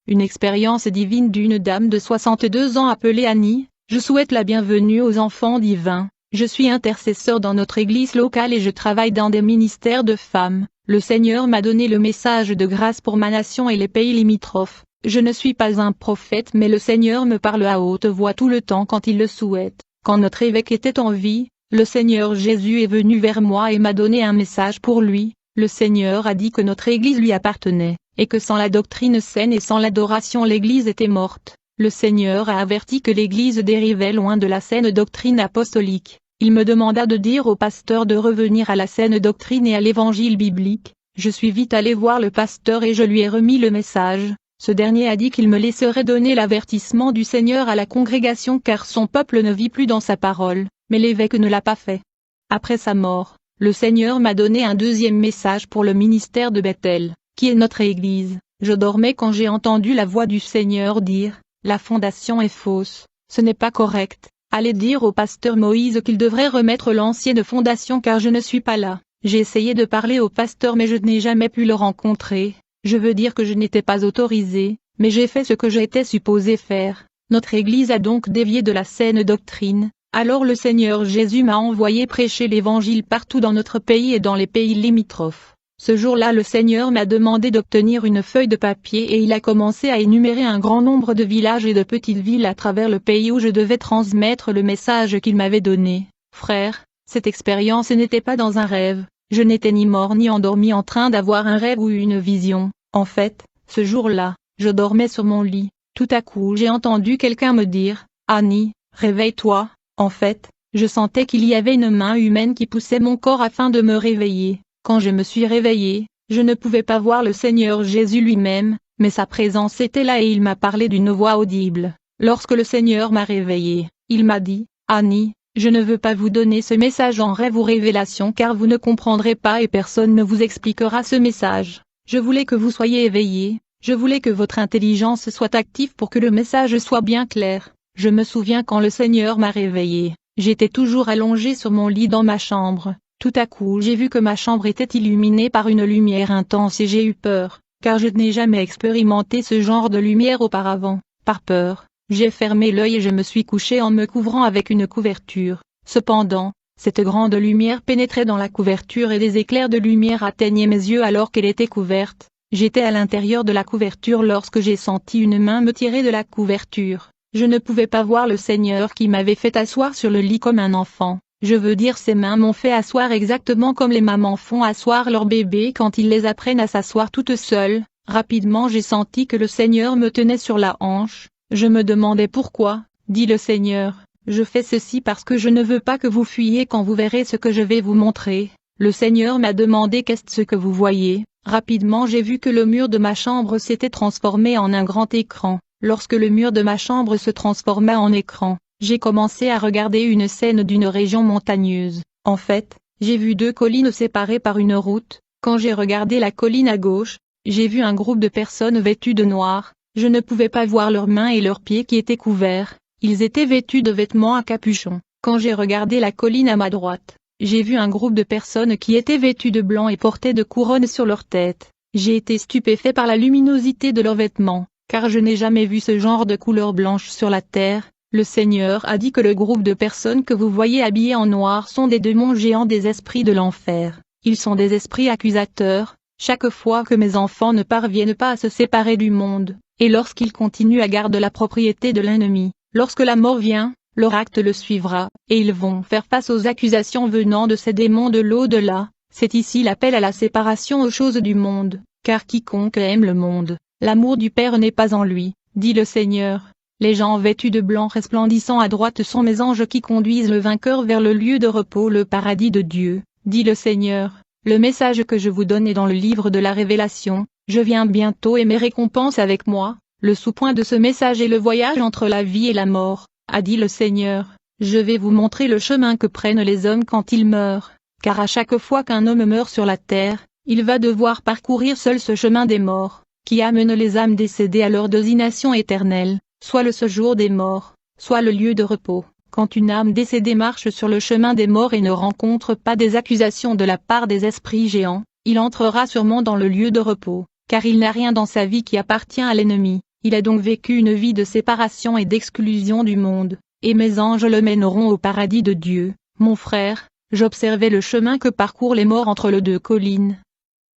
une expérience divine d'une dame de 62 ans appelée Annie. Je souhaite la bienvenue aux enfants divins. Je suis intercesseur dans notre église locale et je travaille dans des ministères de femmes. Le Seigneur m'a donné le message de grâce pour ma nation et les pays limitrophes. Je ne suis pas un prophète mais le Seigneur me parle à haute voix tout le temps quand il le souhaite. Quand notre évêque était en vie, le Seigneur Jésus est venu vers moi et m'a donné un message pour lui. Le Seigneur a dit que notre Église lui appartenait, et que sans la doctrine saine et sans l'adoration l'Église était morte. Le Seigneur a averti que l'Église dérivait loin de la saine doctrine apostolique. Il me demanda de dire au pasteur de revenir à la saine doctrine et à l'Évangile biblique. Je suis vite allé voir le pasteur et je lui ai remis le message. Ce dernier a dit qu'il me laisserait donner l'avertissement du Seigneur à la congrégation car son peuple ne vit plus dans sa parole, mais l'évêque ne l'a pas fait. Après sa mort, le Seigneur m'a donné un deuxième message pour le ministère de Bethel, qui est notre Église. Je dormais quand j'ai entendu la voix du Seigneur dire, « La fondation est fausse, ce n'est pas correct. Allez dire au pasteur Moïse qu'il devrait remettre l'ancienne fondation car je ne suis pas là. » J'ai essayé de parler au pasteur mais je n'ai jamais pu le rencontrer. Je veux dire que je n'étais pas autorisé, mais j'ai fait ce que j'étais supposé faire. Notre Église a donc dévié de la saine doctrine. Alors le Seigneur Jésus m'a envoyé prêcher l'Évangile partout dans notre pays et dans les pays limitrophes. Ce jour-là le Seigneur m'a demandé d'obtenir une feuille de papier et il a commencé à énumérer un grand nombre de villages et de petites villes à travers le pays où je devais transmettre le message qu'il m'avait donné. Frère, cette expérience n'était pas dans un rêve, je n'étais ni mort ni endormi en train d'avoir un rêve ou une vision. En fait, ce jour-là, je dormais sur mon lit, tout à coup j'ai entendu quelqu'un me dire, « Annie, réveille-toi ». En fait, je sentais qu'il y avait une main humaine qui poussait mon corps afin de me réveiller. Quand je me suis réveillé, je ne pouvais pas voir le Seigneur Jésus lui-même, mais sa présence était là et il m'a parlé d'une voix audible. Lorsque le Seigneur m'a réveillé, il m'a dit, « Annie, je ne veux pas vous donner ce message en rêve ou révélation car vous ne comprendrez pas et personne ne vous expliquera ce message. Je voulais que vous soyez éveillés, je voulais que votre intelligence soit active pour que le message soit bien clair. » Je me souviens quand le Seigneur m'a réveillé, j'étais toujours allongé sur mon lit dans ma chambre. Tout à coup j'ai vu que ma chambre était illuminée par une lumière intense et j'ai eu peur, car je n'ai jamais expérimenté ce genre de lumière auparavant. Par peur, j'ai fermé l'œil et je me suis couché en me couvrant avec une couverture. Cependant, cette grande lumière pénétrait dans la couverture et des éclairs de lumière atteignaient mes yeux alors qu'elle était couverte. J'étais à l'intérieur de la couverture lorsque j'ai senti une main me tirer de la couverture. Je ne pouvais pas voir le Seigneur qui m'avait fait asseoir sur le lit comme un enfant. Je veux dire ses mains m'ont fait asseoir exactement comme les mamans font asseoir leur bébé quand ils les apprennent à s'asseoir toutes seules. Rapidement j'ai senti que le Seigneur me tenait sur la hanche. Je me demandais pourquoi, dit le Seigneur. Je fais ceci parce que je ne veux pas que vous fuyiez quand vous verrez ce que je vais vous montrer. Le Seigneur m'a demandé qu'est-ce que vous voyez. Rapidement j'ai vu que le mur de ma chambre s'était transformé en un grand écran. Lorsque le mur de ma chambre se transforma en écran, j'ai commencé à regarder une scène d'une région montagneuse. En fait, j'ai vu deux collines séparées par une route. Quand j'ai regardé la colline à gauche, j'ai vu un groupe de personnes vêtues de noir. Je ne pouvais pas voir leurs mains et leurs pieds qui étaient couverts. Ils étaient vêtus de vêtements à capuchon. Quand j'ai regardé la colline à ma droite, j'ai vu un groupe de personnes qui étaient vêtues de blanc et portaient de couronnes sur leur tête. J'ai été stupéfait par la luminosité de leurs vêtements, car je n'ai jamais vu ce genre de couleur blanche sur la terre. Le Seigneur a dit que le groupe de personnes que vous voyez habillées en noir sont des démons géants, des esprits de l'enfer. Ils sont des esprits accusateurs, chaque fois que mes enfants ne parviennent pas à se séparer du monde, et lorsqu'ils continuent à garder la propriété de l'ennemi, lorsque la mort vient, leur acte le suivra, et ils vont faire face aux accusations venant de ces démons de l'au-delà. C'est ici l'appel à la séparation aux choses du monde, car quiconque aime le monde, l'amour du Père n'est pas en lui, dit le Seigneur. Les gens vêtus de blanc resplendissant à droite sont mes anges qui conduisent le vainqueur vers le lieu de repos, le paradis de Dieu, dit le Seigneur. Le message que je vous donne est dans le livre de la Révélation. Je viens bientôt et mes récompenses avec moi. Le sous-point de ce message est le voyage entre la vie et la mort, a dit le Seigneur. Je vais vous montrer le chemin que prennent les hommes quand ils meurent, car à chaque fois qu'un homme meurt sur la terre, il va devoir parcourir seul ce chemin des morts, qui amène les âmes décédées à leur désignation éternelle, soit le séjour des morts, soit le lieu de repos. Quand une âme décédée marche sur le chemin des morts et ne rencontre pas des accusations de la part des esprits géants, il entrera sûrement dans le lieu de repos, car il n'a rien dans sa vie qui appartient à l'ennemi. Il a donc vécu une vie de séparation et d'exclusion du monde, et mes anges le mèneront au paradis de Dieu. Mon frère, j'observais le chemin que parcourent les morts entre les deux collines.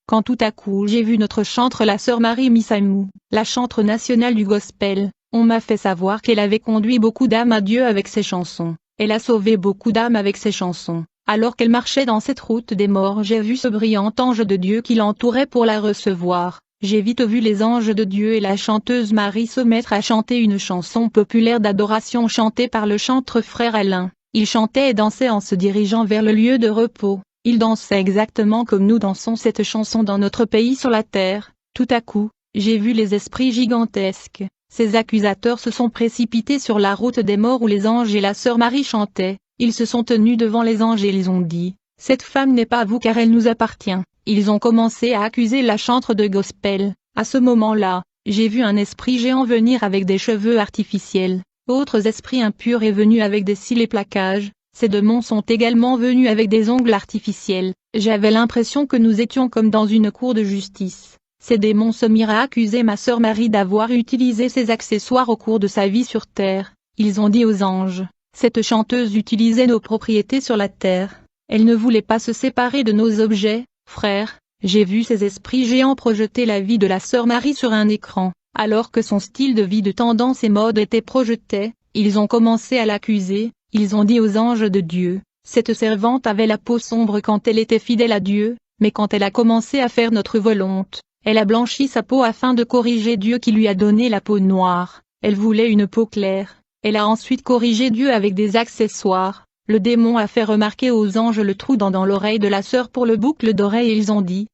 Quand tout à coup j'ai vu notre chantre la sœur Marie Missaimou, la chantre nationale du gospel, on m'a fait savoir qu'elle avait conduit beaucoup d'âmes à Dieu avec ses chansons. Elle a sauvé beaucoup d'âmes avec ses chansons. Alors qu'elle marchait dans cette route des morts, j'ai vu ce brillant ange de Dieu qui l'entourait pour la recevoir. J'ai vite vu les anges de Dieu et la chanteuse Marie se mettre à chanter une chanson populaire d'adoration chantée par le chantre frère Alain. Ils chantaient et dansaient en se dirigeant vers le lieu de repos. Ils dansaient exactement comme nous dansons cette chanson dans notre pays sur la terre. Tout à coup, j'ai vu les esprits gigantesques. Ces accusateurs se sont précipités sur la route des morts où les anges et la sœur Marie chantaient. Ils se sont tenus devant les anges et ils ont dit, « Cette femme n'est pas à vous car elle nous appartient ». Ils ont commencé à accuser la chantre de gospel. À ce moment-là, j'ai vu un esprit géant venir avec des cheveux artificiels. Autres esprits impurs est venu avec des cils et plaquages. Ces démons sont également venus avec des ongles artificiels. J'avais l'impression que nous étions comme dans une cour de justice. Ces démons se mirent à accuser ma sœur Marie d'avoir utilisé ses accessoires au cours de sa vie sur terre. Ils ont dit aux anges, cette chanteuse utilisait nos propriétés sur la terre. Elle ne voulait pas se séparer de nos objets. Frère, j'ai vu ces esprits géants projeter la vie de la sœur Marie sur un écran. Alors que son style de vie de tendance et mode était projeté, ils ont commencé à l'accuser. Ils ont dit aux anges de Dieu, cette servante avait la peau sombre quand elle était fidèle à Dieu, mais quand elle a commencé à faire notre volonté, elle a blanchi sa peau afin de corriger Dieu qui lui a donné la peau noire. Elle voulait une peau claire. Elle a ensuite corrigé Dieu avec des accessoires. Le démon a fait remarquer aux anges le trou dans l'oreille de la sœur pour le boucle d'oreille et ils ont dit,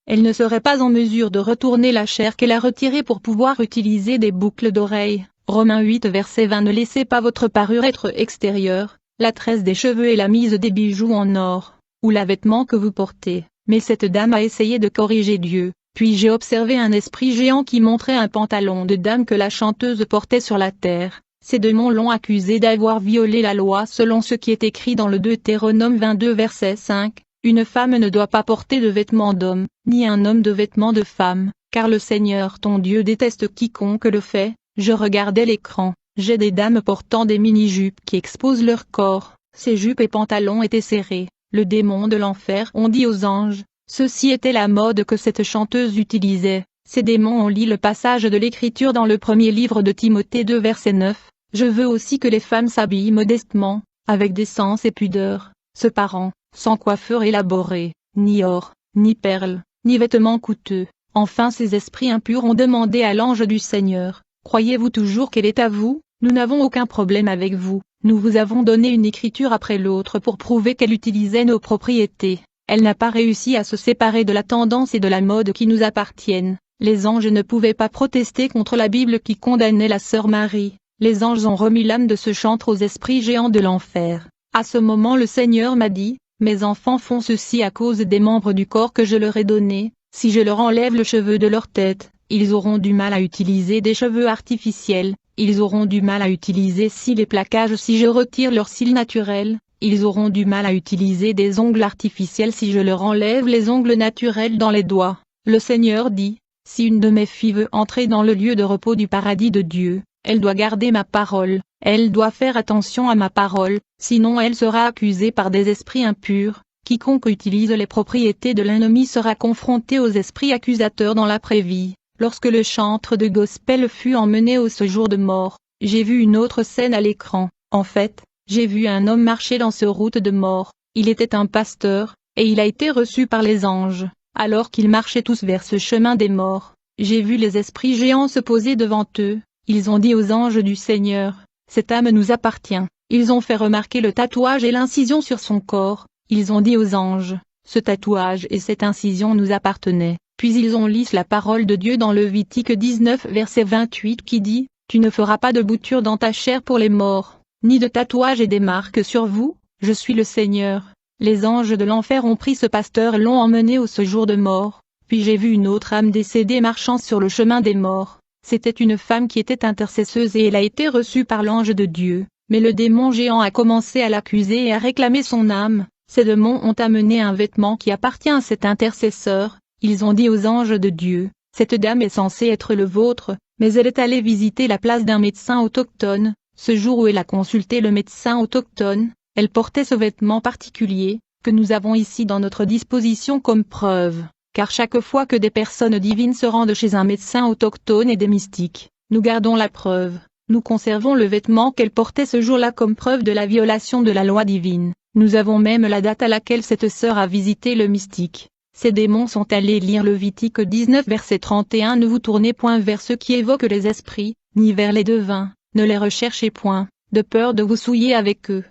elle ne serait pas en mesure de retourner la chair qu'elle a retirée pour pouvoir utiliser des boucles d'oreilles. Romains 8 verset 20. Ne laissez pas votre parure être extérieure, la tresse des cheveux et la mise des bijoux en or, ou la vêtement que vous portez. Mais cette dame a essayé de corriger Dieu. Puis j'ai observé un esprit géant qui montrait un pantalon de dame que la chanteuse portait sur la terre. Ces démons l'ont accusé d'avoir violé la loi selon ce qui est écrit dans le Deutéronome 22 verset 5. Une femme ne doit pas porter de vêtements d'homme, ni un homme de vêtements de femme, car le Seigneur ton Dieu déteste quiconque le fait. Je regardais l'écran, j'ai des dames portant des mini-jupes qui exposent leur corps, ces jupes et pantalons étaient serrés. Le démon de l'enfer ont dit aux anges, ceci était la mode que cette chanteuse utilisait. Ces démons ont lu le passage de l'Écriture dans le premier livre de Timothée 2 verset 9, je veux aussi que les femmes s'habillent modestement, avec décence et pudeur, se parant, sans coiffure élaborée, ni or, ni perles, ni vêtements coûteux. Enfin ces esprits impurs ont demandé à l'ange du Seigneur, croyez-vous toujours qu'elle est à vous? Nous n'avons aucun problème avec vous, nous vous avons donné une écriture après l'autre pour prouver qu'elle utilisait nos propriétés. Elle n'a pas réussi à se séparer de la tendance et de la mode qui nous appartiennent. Les anges ne pouvaient pas protester contre la Bible qui condamnait la sœur Marie. Les anges ont remis l'âme de ce chantre aux esprits géants de l'enfer. À ce moment le Seigneur m'a dit, mes enfants font ceci à cause des membres du corps que je leur ai donnés. Si je leur enlève le cheveu de leur tête, ils auront du mal à utiliser des cheveux artificiels, ils auront du mal à utiliser cils et plaquages si je retire leurs cils naturels, ils auront du mal à utiliser des ongles artificiels si je leur enlève les ongles naturels dans les doigts. Le Seigneur dit, si une de mes filles veut entrer dans le lieu de repos du paradis de Dieu, elle doit garder ma parole, elle doit faire attention à ma parole, sinon elle sera accusée par des esprits impurs. Quiconque utilise les propriétés de l'ennemi sera confronté aux esprits accusateurs dans l'après-vie. Lorsque le chantre de gospel fut emmené au séjour de mort, j'ai vu une autre scène à l'écran. En fait, j'ai vu un homme marcher dans ce route de mort. Il était un pasteur, et il a été reçu par les anges. Alors qu'ils marchaient tous vers ce chemin des morts, j'ai vu les esprits géants se poser devant eux. Ils ont dit aux anges du Seigneur, cette âme nous appartient. Ils ont fait remarquer le tatouage et l'incision sur son corps. Ils ont dit aux anges, ce tatouage et cette incision nous appartenaient. Puis ils ont lu la parole de Dieu dans Lévitique 19 verset 28 qui dit, tu ne feras pas de bouture dans ta chair pour les morts, ni de tatouage et des marques sur vous, je suis le Seigneur. Les anges de l'enfer ont pris ce pasteur et l'ont emmené au séjour de mort. Puis j'ai vu une autre âme décédée marchant sur le chemin des morts. C'était une femme qui était intercesseuse et elle a été reçue par l'ange de Dieu. Mais le démon géant a commencé à l'accuser et à réclamer son âme. Ces démons ont amené un vêtement qui appartient à cet intercesseur. Ils ont dit aux anges de Dieu, Cette dame est censée être le vôtre, mais elle est allée visiter la place d'un médecin autochtone. Ce jour où elle a consulté le médecin autochtone, elle portait ce vêtement particulier, que nous avons ici dans notre disposition comme preuve, car chaque fois que des personnes divines se rendent chez un médecin autochtone et des mystiques, nous gardons la preuve, nous conservons le vêtement qu'elle portait ce jour-là comme preuve de la violation de la loi divine. Nous avons même la date à laquelle cette sœur a visité le mystique. Ces démons sont allés lire Lévitique 19 verset 31. Ne vous tournez point vers ceux qui évoquent les esprits, ni vers les devins, ne les recherchez point, de peur de vous souiller avec eux.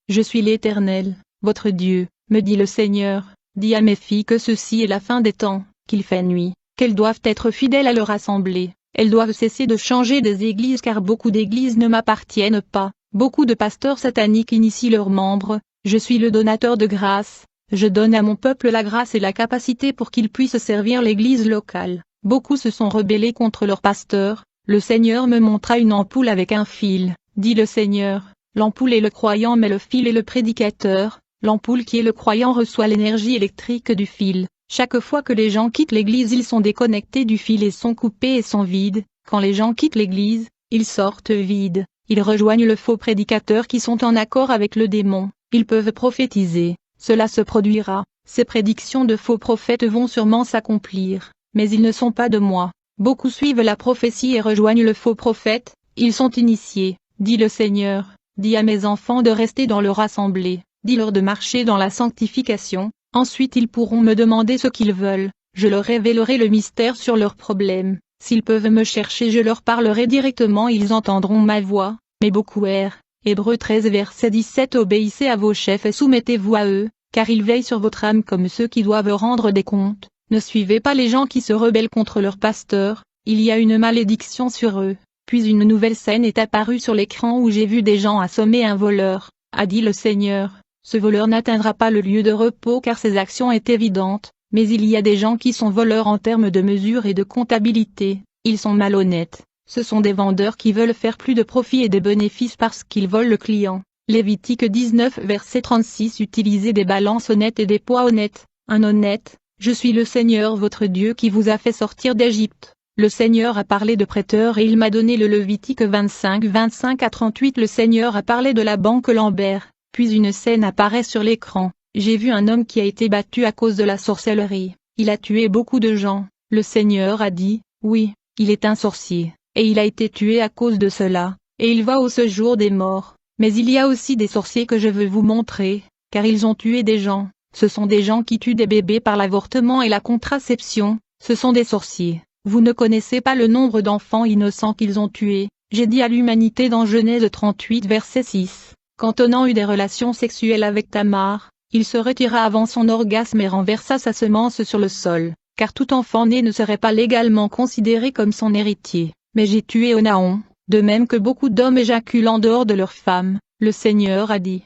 Je suis l'Éternel, votre Dieu, me dit le Seigneur. Dis à mes filles que ceci est la fin des temps, qu'il fait nuit, qu'elles doivent être fidèles à leur assemblée, elles doivent cesser de changer des églises car beaucoup d'églises ne m'appartiennent pas, beaucoup de pasteurs sataniques initient leurs membres, je suis le donateur de grâce, je donne à mon peuple la grâce et la capacité pour qu'il puisse servir l'église locale. Beaucoup se sont rebellés contre leur pasteur, le Seigneur me montra une ampoule avec un fil, dit le Seigneur, l'ampoule est le croyant mais le fil est le prédicateur. L'ampoule qui est le croyant reçoit l'énergie électrique du fil. Chaque fois que les gens quittent l'église ils sont déconnectés du fil et sont coupés et sont vides. Quand les gens quittent l'église, ils sortent vides. Ils rejoignent le faux prédicateur qui sont en accord avec le démon. Ils peuvent prophétiser. Cela se produira. Ces prédictions de faux prophètes vont sûrement s'accomplir. Mais ils ne sont pas de moi. Beaucoup suivent la prophétie et rejoignent le faux prophète. Ils sont initiés, dit le Seigneur. Dis à mes enfants de rester dans leur assemblée. Dis-leur de marcher dans la sanctification, ensuite ils pourront me demander ce qu'ils veulent, je leur révélerai le mystère sur leurs problèmes, s'ils peuvent me chercher je leur parlerai directement ils entendront ma voix, mais beaucoup errent. Hébreux 13 verset 17 Obéissez à vos chefs et soumettez-vous à eux, car ils veillent sur votre âme comme ceux qui doivent rendre des comptes, ne suivez pas les gens qui se rebellent contre leur pasteur, il y a une malédiction sur eux. Puis une nouvelle scène est apparue sur l'écran où j'ai vu des gens assommer un voleur, a dit le Seigneur. Ce voleur n'atteindra pas le lieu de repos car ses actions est évidente, mais il y a des gens qui sont voleurs en termes de mesure et de comptabilité, ils sont malhonnêtes, ce sont des vendeurs qui veulent faire plus de profit et de bénéfices parce qu'ils volent le client. Lévitique 19 verset 36 Utilisez des balances honnêtes et des poids honnêtes, un honnête, je suis le Seigneur votre Dieu qui vous a fait sortir d'Égypte. Le Seigneur a parlé de prêteurs et il m'a donné le Lévitique 25 à 38 Le Seigneur a parlé de la banque Lambert. Puis une scène apparaît sur l'écran, j'ai vu un homme qui a été battu à cause de la sorcellerie, il a tué beaucoup de gens, le Seigneur a dit, oui, il est un sorcier, et il a été tué à cause de cela, et il va au séjour des morts, mais il y a aussi des sorciers que je veux vous montrer, car ils ont tué des gens, ce sont des gens qui tuent des bébés par l'avortement et la contraception, ce sont des sorciers, vous ne connaissez pas le nombre d'enfants innocents qu'ils ont tués, j'ai dit à l'humanité dans Genèse 38 verset 6. Quand Onan eut des relations sexuelles avec Tamar, il se retira avant son orgasme et renversa sa semence sur le sol, car tout enfant né ne serait pas légalement considéré comme son héritier. Mais j'ai tué Onaon, de même que beaucoup d'hommes éjaculent en dehors de leurs femmes, le Seigneur a dit.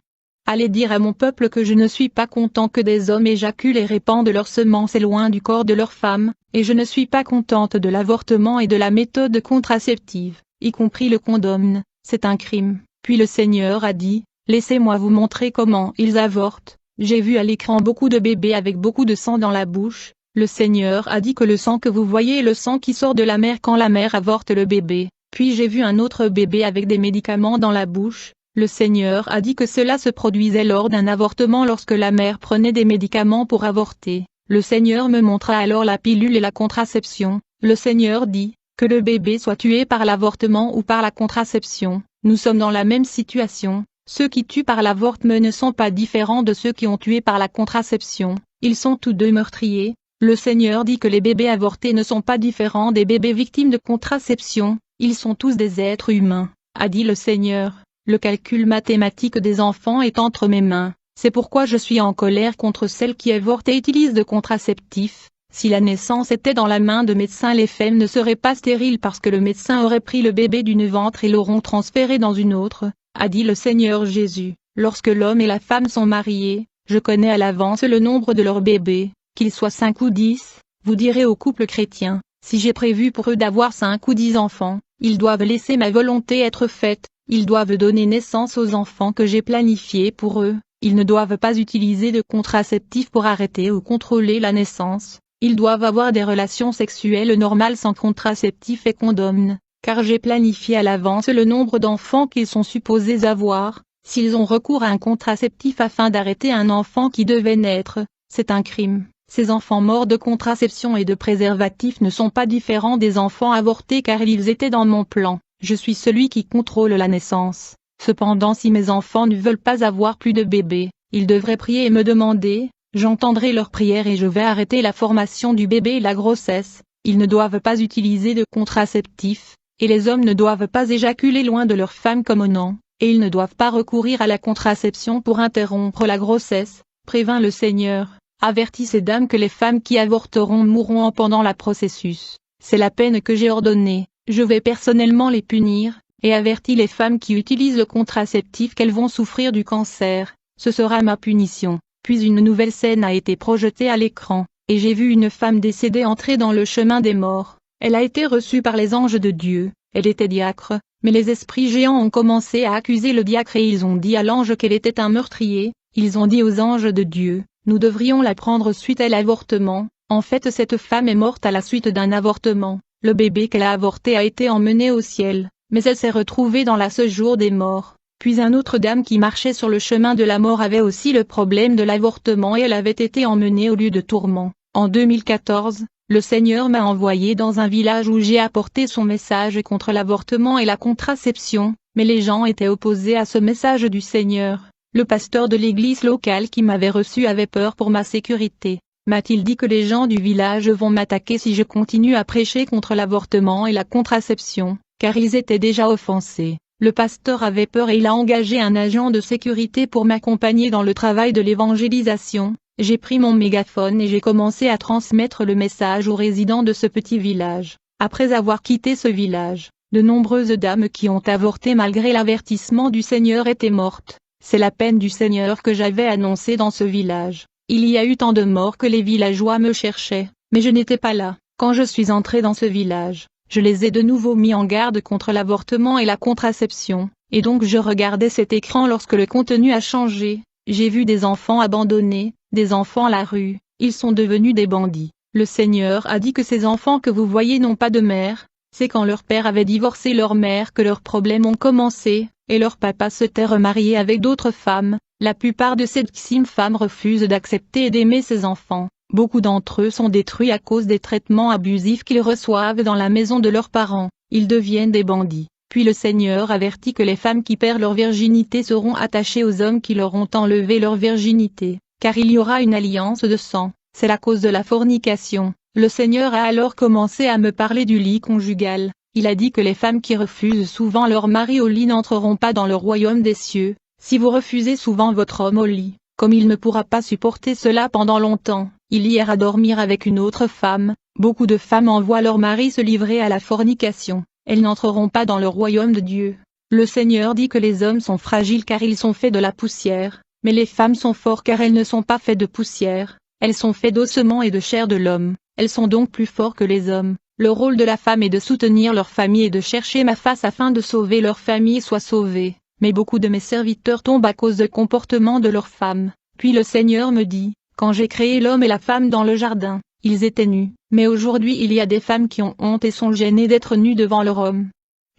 Allez dire à mon peuple que je ne suis pas content que des hommes éjaculent et répandent leurs semences loin du corps de leurs femmes, et je ne suis pas contente de l'avortement et de la méthode contraceptive, y compris le condom, c'est un crime. Puis le Seigneur a dit, laissez-moi vous montrer comment ils avortent. J'ai vu à l'écran beaucoup de bébés avec beaucoup de sang dans la bouche. Le Seigneur a dit que le sang que vous voyez est le sang qui sort de la mère quand la mère avorte le bébé. Puis j'ai vu un autre bébé avec des médicaments dans la bouche. Le Seigneur a dit que cela se produisait lors d'un avortement lorsque la mère prenait des médicaments pour avorter. Le Seigneur me montra alors la pilule et la contraception. Le Seigneur dit, que le bébé soit tué par l'avortement ou par la contraception. Nous sommes dans la même situation, ceux qui tuent par l'avortement ne sont pas différents de ceux qui ont tué par la contraception, ils sont tous deux meurtriers. Le Seigneur dit que les bébés avortés ne sont pas différents des bébés victimes de contraception, ils sont tous des êtres humains, a dit le Seigneur. Le calcul mathématique des enfants est entre mes mains, c'est pourquoi je suis en colère contre celles qui avortent et utilisent de contraceptifs. Si la naissance était dans la main de médecins les femmes ne seraient pas stériles parce que le médecin aurait pris le bébé d'une ventre et l'auront transféré dans une autre, a dit le Seigneur Jésus. Lorsque l'homme et la femme sont mariés, je connais à l'avance le nombre de leurs bébés, qu'ils soient 5 ou 10, vous direz aux couples chrétiens, si j'ai prévu pour eux d'avoir 5 ou 10 enfants, ils doivent laisser ma volonté être faite, ils doivent donner naissance aux enfants que j'ai planifiés pour eux, ils ne doivent pas utiliser de contraceptifs pour arrêter ou contrôler la naissance. Ils doivent avoir des relations sexuelles normales sans contraceptif et condom, car j'ai planifié à l'avance le nombre d'enfants qu'ils sont supposés avoir. S'ils ont recours à un contraceptif afin d'arrêter un enfant qui devait naître, c'est un crime. Ces enfants morts de contraception et de préservatif ne sont pas différents des enfants avortés car ils étaient dans mon plan. Je suis celui qui contrôle la naissance. Cependant, si mes enfants ne veulent pas avoir plus de bébés, ils devraient prier et me demander, j'entendrai leurs prières et je vais arrêter la formation du bébé et la grossesse. Ils ne doivent pas utiliser de contraceptif, et les hommes ne doivent pas éjaculer loin de leur femme comme au non. Et ils ne doivent pas recourir à la contraception pour interrompre la grossesse, prévint le Seigneur, avertit ces dames que les femmes qui avorteront mourront pendant le processus. C'est la peine que j'ai ordonnée, je vais personnellement les punir, et avertis les femmes qui utilisent le contraceptif qu'elles vont souffrir du cancer, ce sera ma punition. Puis une nouvelle scène a été projetée à l'écran, et j'ai vu une femme décédée entrer dans le chemin des morts. Elle a été reçue par les anges de Dieu, elle était diacre. Mais les esprits géants ont commencé à accuser le diacre et ils ont dit à l'ange qu'elle était un meurtrier. Ils ont dit aux anges de Dieu, nous devrions la prendre suite à l'avortement. En fait, cette femme est morte à la suite d'un avortement. Le bébé qu'elle a avorté a été emmené au ciel, mais elle s'est retrouvée dans la séjour des morts. Puis une autre dame qui marchait sur le chemin de la mort avait aussi le problème de l'avortement et elle avait été emmenée au lieu de tourment. En 2014, le Seigneur m'a envoyé dans un village où j'ai apporté son message contre l'avortement et la contraception, mais les gens étaient opposés à ce message du Seigneur. Le pasteur de l'église locale qui m'avait reçu avait peur pour ma sécurité. M'a-t-il dit que les gens du village vont m'attaquer si je continue à prêcher contre l'avortement et la contraception, car ils étaient déjà offensés. Le pasteur avait peur et il a engagé un agent de sécurité pour m'accompagner dans le travail de l'évangélisation. J'ai pris mon mégaphone et j'ai commencé à transmettre le message aux résidents de ce petit village. Après avoir quitté ce village, de nombreuses dames qui ont avorté malgré l'avertissement du Seigneur étaient mortes. C'est la peine du Seigneur que j'avais annoncée dans ce village. Il y a eu tant de morts que les villageois me cherchaient, mais je n'étais pas là. Quand je suis entré dans ce village, je les ai de nouveau mis en garde contre l'avortement et la contraception, et donc je regardais cet écran lorsque le contenu a changé. J'ai vu des enfants abandonnés, des enfants à la rue, ils sont devenus des bandits. Le Seigneur a dit que ces enfants que vous voyez n'ont pas de mère, c'est quand leur père avait divorcé leur mère que leurs problèmes ont commencé, et leur papa s'était remarié avec d'autres femmes. La plupart de ces femmes refusent d'accepter et d'aimer ces enfants. Beaucoup d'entre eux sont détruits à cause des traitements abusifs qu'ils reçoivent dans la maison de leurs parents, ils deviennent des bandits. Puis le Seigneur avertit que les femmes qui perdent leur virginité seront attachées aux hommes qui leur ont enlevé leur virginité, car il y aura une alliance de sang, c'est la cause de la fornication. Le Seigneur a alors commencé à me parler du lit conjugal, il a dit que les femmes qui refusent souvent leur mari au lit n'entreront pas dans le royaume des cieux. Si vous refusez souvent votre homme au lit, comme il ne pourra pas supporter cela pendant longtemps, il ira dormir avec une autre femme. Beaucoup de femmes envoient leur mari se livrer à la fornication. Elles n'entreront pas dans le royaume de Dieu. Le Seigneur dit que les hommes sont fragiles car ils sont faits de la poussière, mais les femmes sont fortes car elles ne sont pas faites de poussière, elles sont faites d'ossements et de chair de l'homme, elles sont donc plus fortes que les hommes. Le rôle de la femme est de soutenir leur famille et de chercher ma face afin de sauver leur famille soit sauvée, mais beaucoup de mes serviteurs tombent à cause du comportement de leurs femmes. Puis le Seigneur me dit, quand j'ai créé l'homme et la femme dans le jardin, ils étaient nus, mais aujourd'hui il y a des femmes qui ont honte et sont gênées d'être nues devant leur homme.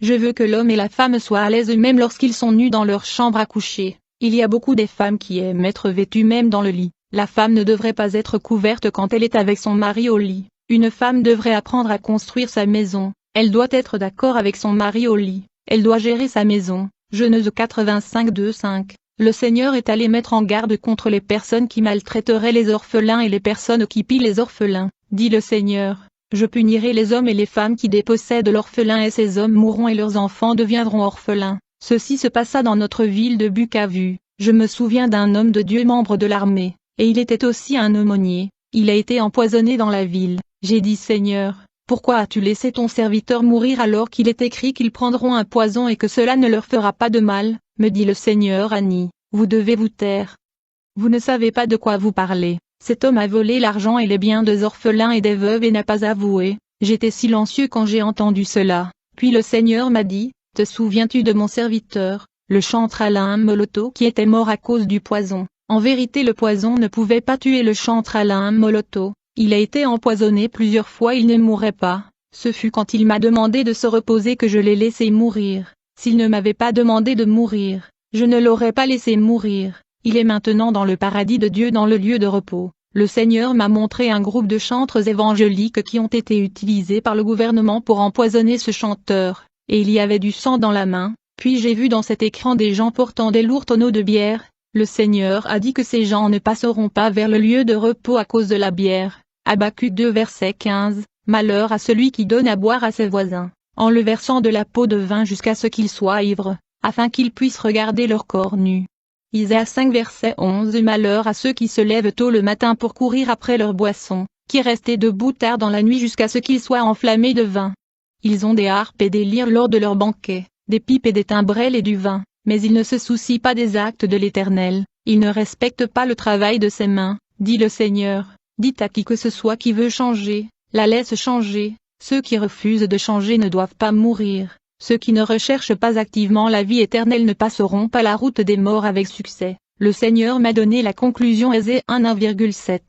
Je veux que l'homme et la femme soient à l'aise même lorsqu'ils sont nus dans leur chambre à coucher. Il y a beaucoup de femmes qui aiment être vêtues même dans le lit. La femme ne devrait pas être couverte quand elle est avec son mari au lit. Une femme devrait apprendre à construire sa maison. Elle doit être d'accord avec son mari au lit. Elle doit gérer sa maison. Genèse 85:2-5. Le Seigneur est allé mettre en garde contre les personnes qui maltraiteraient les orphelins et les personnes qui pillent les orphelins, dit le Seigneur. Je punirai les hommes et les femmes qui dépossèdent l'orphelin et ces hommes mourront et leurs enfants deviendront orphelins. Ceci se passa dans notre ville de Bukavu. Je me souviens d'un homme de Dieu membre de l'armée, et il était aussi un aumônier. Il a été empoisonné dans la ville. J'ai dit Seigneur, pourquoi as-tu laissé ton serviteur mourir alors qu'il est écrit qu'ils prendront un poison et que cela ne leur fera pas de mal? Me dit le Seigneur Annie, vous devez vous taire. Vous ne savez pas de quoi vous parlez. Cet homme a volé l'argent et les biens des orphelins et des veuves et n'a pas avoué. J'étais silencieux quand j'ai entendu cela. Puis le Seigneur m'a dit, te souviens-tu de mon serviteur, le chantre Alain Moloto qui était mort à cause du poison? En vérité le poison ne pouvait pas tuer le chantre Alain Moloto. Il a été empoisonné plusieurs fois, il ne mourrait pas. Ce fut quand il m'a demandé de se reposer que je l'ai laissé mourir. S'il ne m'avait pas demandé de mourir, je ne l'aurais pas laissé mourir. Il est maintenant dans le paradis de Dieu, dans le lieu de repos. Le Seigneur m'a montré un groupe de chantres évangéliques qui ont été utilisés par le gouvernement pour empoisonner ce chanteur, et il y avait du sang dans la main. Puis j'ai vu dans cet écran des gens portant des lourds tonneaux de bière. Le Seigneur a dit que ces gens ne passeront pas vers le lieu de repos à cause de la bière. Habacuc 2 verset 15. Malheur à celui qui donne à boire à ses voisins, en le versant de la peau de vin jusqu'à ce qu'ils soient ivres, afin qu'ils puissent regarder leur corps nu. Isaïe 5 verset 11. Malheur à ceux qui se lèvent tôt le matin pour courir après leur boisson, qui restent debout tard dans la nuit jusqu'à ce qu'ils soient enflammés de vin. Ils ont des harpes et des lyres lors de leurs banquets, des pipes et des timbrelles et du vin, mais ils ne se soucient pas des actes de l'Éternel, ils ne respectent pas le travail de ses mains, dit le Seigneur. Dites à qui que ce soit qui veut changer, la laisse changer. Ceux qui refusent de changer ne doivent pas mourir. Ceux qui ne recherchent pas activement la vie éternelle ne passeront pas la route des morts avec succès. Le Seigneur m'a donné la conclusion Ésée 1,7.